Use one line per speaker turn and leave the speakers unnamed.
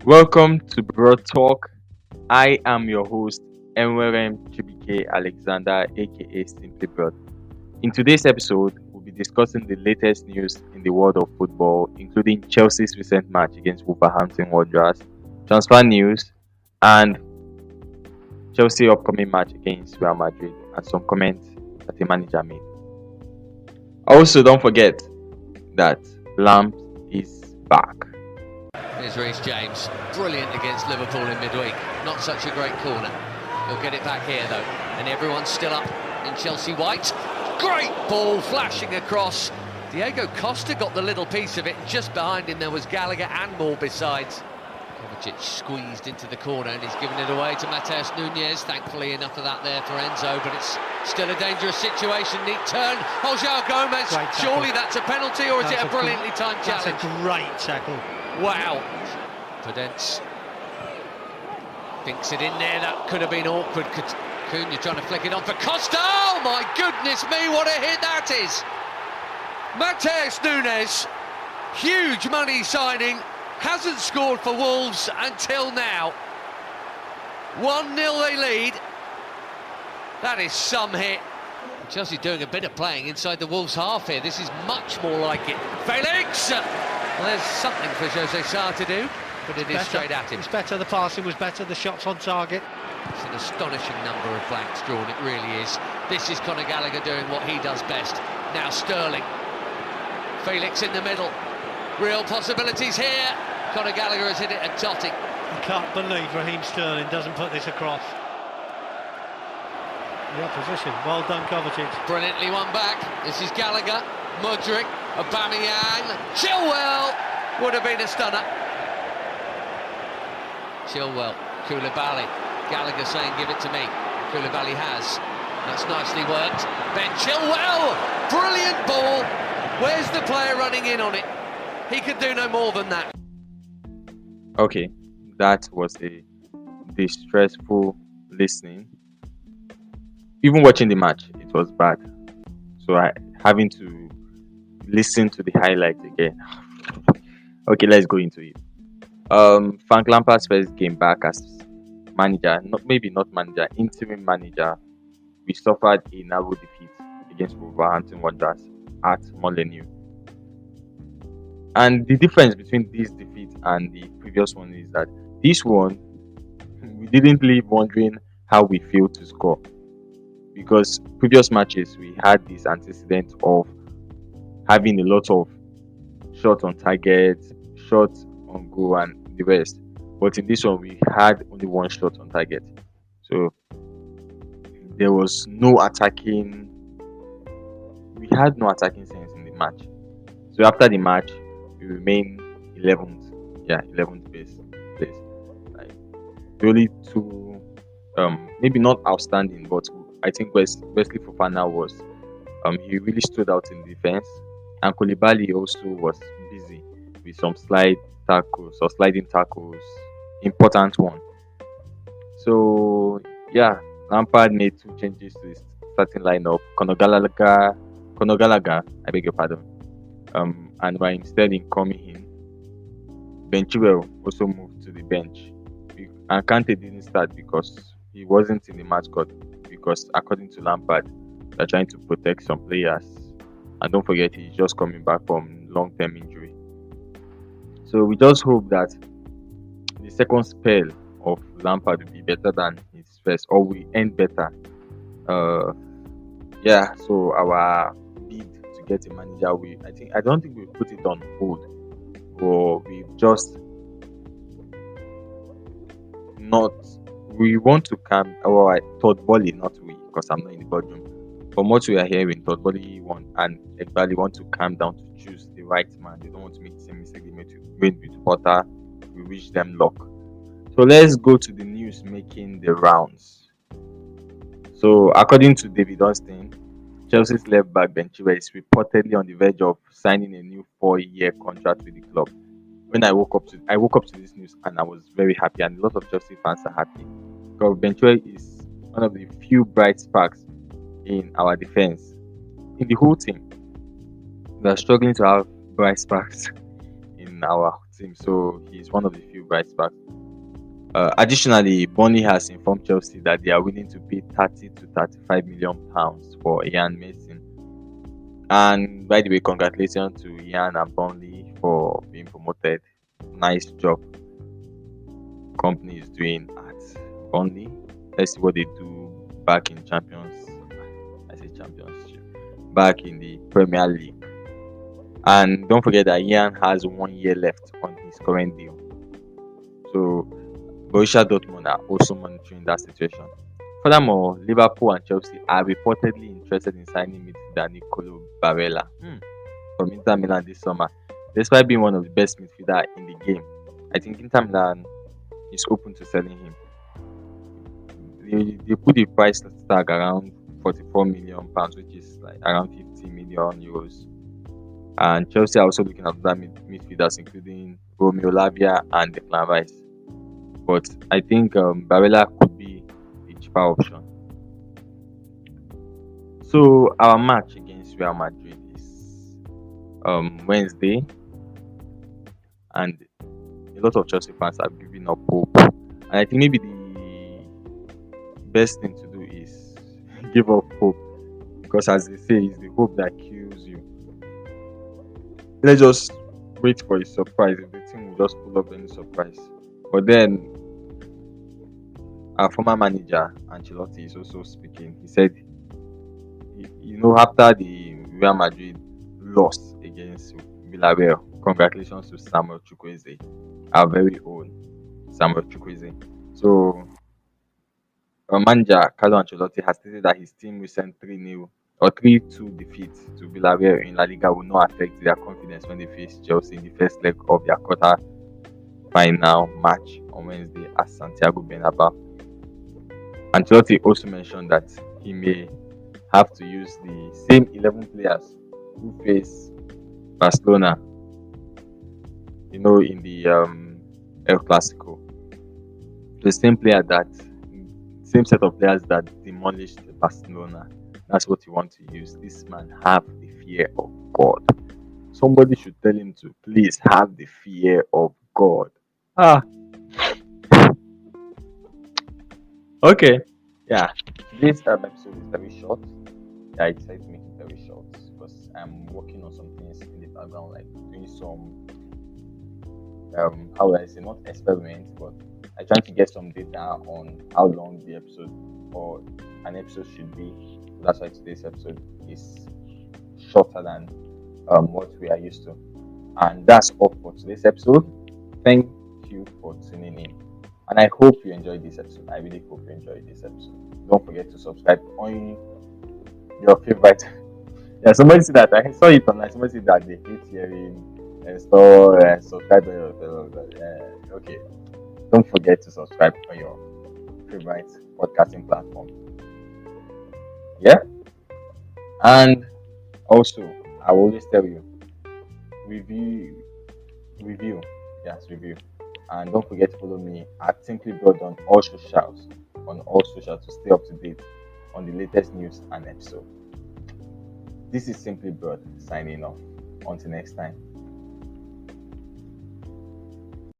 Welcome to Brodd Talk. I am your host, Enwerem Chibuike Alexander, aka Symply Brodd. In today's episode, we'll be discussing the latest news in the world of football, including Chelsea's recent match against Wolverhampton Wanderers, transfer news, and Chelsea's upcoming match against Real Madrid, and some comments that the manager made. Also, don't forget that Lamp is back.
Here's Reece James, brilliant against Liverpool in midweek. Not such a great corner. He'll get it back here though, and everyone's still up in Chelsea white. Great ball flashing across. Diego Costa got the little piece of it, and just behind him there was Gallagher and more besides. Kovacic squeezed into the corner and he's given it away to Matheus Nunes. Thankfully enough of that there for Enzo, but it's still a dangerous situation. Neat turn. Oh, João Gomez. Surely that's a penalty, or is it a brilliantly timed challenge?
That's a great tackle.
Wow. Podence thinks it in there. That could have been awkward. Cunha trying to flick it on for Costa. Oh my goodness me, what a hit that is. Matheus Nunes, huge money signing, hasn't scored for Wolves until now. 1-0 they lead. That is some hit. Chelsea doing a bit of playing inside the Wolves half here. This is much more like it. Felix! Well, there's something for Jose Sarr to do, but it is straight at him.
It's better, the passing was better, the shots on target.
It's an astonishing number of blanks drawn, it really is. This is Conor Gallagher doing what he does best. Now Sterling. Felix in the middle. Real possibilities here. Conor Gallagher has hit it at Totti.
You can't believe Raheem Sterling doesn't put this across. The opposition, well done Kovacic.
Brilliantly won back. This is Gallagher, Mudryk, Aubameyang, Chilwell. Would have been a stunner. Chilwell, Koulibaly. Gallagher saying give it to me. Koulibaly has. That's nicely worked. Ben Chilwell, brilliant ball. Where's the player running in on it? He could do no more than that.
Okay, that was a distressful listening. Even watching the match, it was bad. So I having to listen to the highlights again. Okay, let's go into it. Frank Lampard's first game back as manager, not manager, interim manager. We suffered a narrow defeat against Wolverhampton Wanderers at Molineux. And the difference between this defeat and the previous one is that this one, we didn't leave wondering how we failed to score. Because previous matches, we had this antecedent of having a lot of shots on target, shots on goal, and the rest. But in this one, we had only one shot on target. So there was no attacking. We had no attacking sense in the match. So after the match, we remained 11th. Yeah, 11th place. Like, the only two, maybe not outstanding, but I think Wesley Fofana was, he really stood out in defense, and Koulibaly also was busy with some sliding tackles, important one. So yeah, Lampard made two changes to his starting lineup. Conor Gallagher, I beg your pardon, and Raheem Sterling coming in. Ben Chilwell also moved to the bench, and Kante didn't start because he wasn't in the match squad. Because according to Lampard, they're trying to protect some players, and don't forget he's just coming back from long-term injury. So we just hope that the second spell of Lampard will be better than his first, or we end better. So our bid to get a manager, I don't think we put it on hold, but we've just not. We want to come. Todd Boehly, not we, because I'm not in the boardroom. From what we are hearing, Todd Boehly and Egbali want to calm down to choose the right man. They don't want to make the same mistake they made with Potter. We wish them luck. So let's go to the news making the rounds. So according to David Austin, Chelsea's left back Ben Chilwell is reportedly on the verge of signing a new 4-year contract with the club. When I woke up to this news, and I was very happy, and a lot of Chelsea fans are happy because Ben Chilwell is one of the few bright sparks in our defense, in the whole team. We are struggling to have bright sparks in our team, so he's one of the few few bright sparks. Additionally, Burnley has informed Chelsea that they are willing to pay 30 to 35 million pounds for Ian Maatsen. And by the way, congratulations to Ian and Burnley for being promoted. Nice job company is doing at Burnley. Let's see what they do back in championship, back in the Premier League. And don't forget that Ian has 1 year left on his current deal. So Borussia Dortmund are also monitoring that situation. Furthermore, Liverpool and Chelsea are reportedly interested in signing midfielder Nicolo Barella from Inter Milan this summer. Despite being one of the best midfielders in the game, I think Inter Milan is open to selling him. They put the price tag around 44 million pounds, which is like around 50 million euros. And Chelsea are also looking at other midfielders, including Romeo Lavia and Declan Rice. But I think Barella could be a cheaper option. So our match against Real Madrid is Wednesday, and a lot of Chelsea fans have given up hope. And I think maybe the best thing to do is give up hope, because as they say, it's the hope that kills you. Let's just wait for a surprise. If the team will just pull up any surprise. But then our former manager Ancelotti is also speaking. He said, after the Real Madrid loss against Villarreal, congratulations to Samuel Chukwueze, our very own Samuel Chukwueze. So our manager Carlo Ancelotti has stated that his team recent 3-0 or 3-2 defeat to Villarreal in La Liga will not affect their confidence when they face Chelsea in the first leg of their quarter final match on Wednesday at Santiago Bernabeu. Ancelotti also mentioned that he may have to use the same 11 players who face Barcelona, in the El Clasico. The same set of players that demolished Barcelona. That's what he wants to use. This man have the fear of God. Somebody should tell him to please have the fear of God. Okay. Yeah. Today's episode is very short. I decided to make it very short because I'm working on some things in the background, like doing some how would I say, not experiments, but I'm trying to get some data on how long the episode or an episode should be. That's why today's episode is shorter than what we are used to. And that's all for today's episode. Thank you for tuning in. And I hope you enjoyed this episode. I really hope you enjoyed this episode. Don't forget to subscribe on your favorite. Yeah, somebody said that. I saw it online. Somebody said that they hate hearing and subscribe on your okay. Don't forget to subscribe on your favorite podcasting platform. Yeah? And also, I will always tell you, review. Yes, review. And don't forget to follow me at Symply Brodd on all socials to stay up to date on the latest news and episode. This is Symply Brodd signing off. Until next time.